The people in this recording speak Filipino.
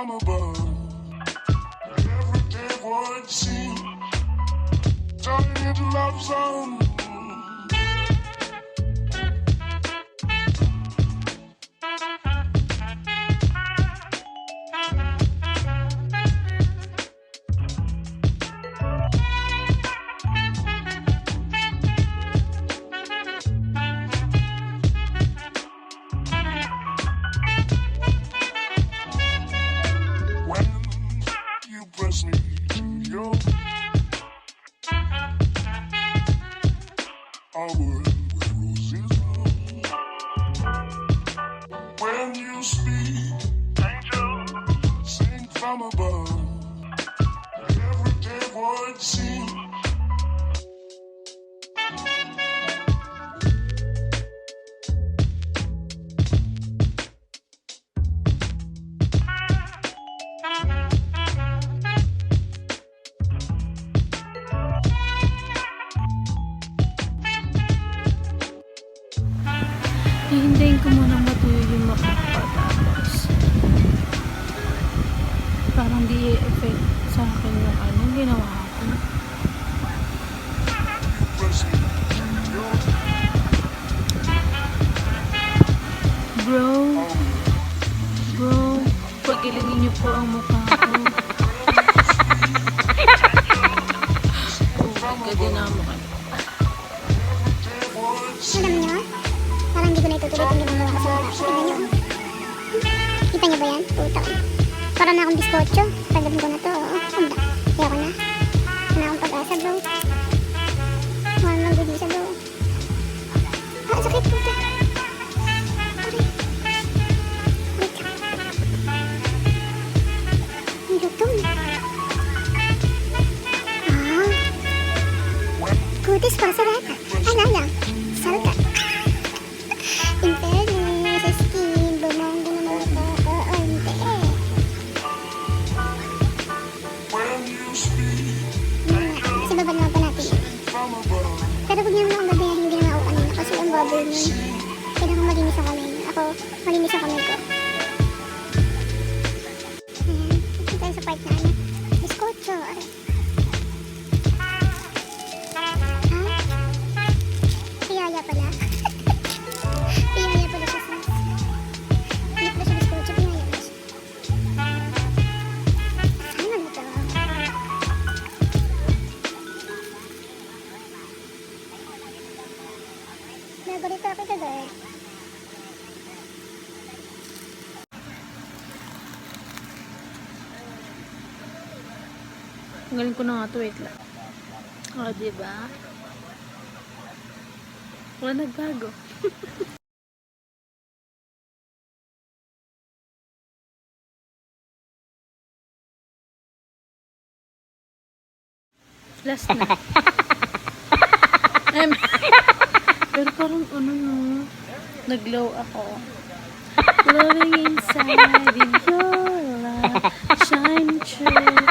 from above. Every day would seem turning into love zone. Press me to your a world where roses bloom. When you speak, angel, sing from above. Everyday would seem Hihintayin ko munang matuyo yung makapa, tapos parang di i-effect sa akin yung ginawa ko. Bro, pagilingin niyo po ang mukha ko. Gadi na mo kayo. Alam niyo, parang hindi ko na itutuloy itong ginagawa ko sa mukha. Tignan niyo. Kita niyo ba yan? Puta. Parang na akong biskotso. Tagabin ko na to. Anda. Ayoko na. Wala akong pag-asa, bro. Wala nang gudisa, bro. Ah, sakit, puta. Aray. Wait. Ang gutom. Ah. Kutis pa, sarap. Ano lang. Salta. Interne sa skin. Bumanggo naman ako. Ante. Sa baba naman pa natin. Pero huwag niyo naman akong babayahin yung ginawa ko kanina. Kasi ang bubble nun. Kailangan malinis ang kamay. Ako, malinis ang kamay ko. Ayan. Ito tayo sa part na ano. Biskotso. Aray. Piyaya pala. Piyaya pala siya sis. Hindi pala siya biskotso. Piyaya pala siya. Saan na ito? Nagulito ako ito doon. Galing ko na nga to, wait lang. O, diba? Wala nagbago. Last na. Pero parang ano no, naglow ako. Glowing inside in your light, shine true.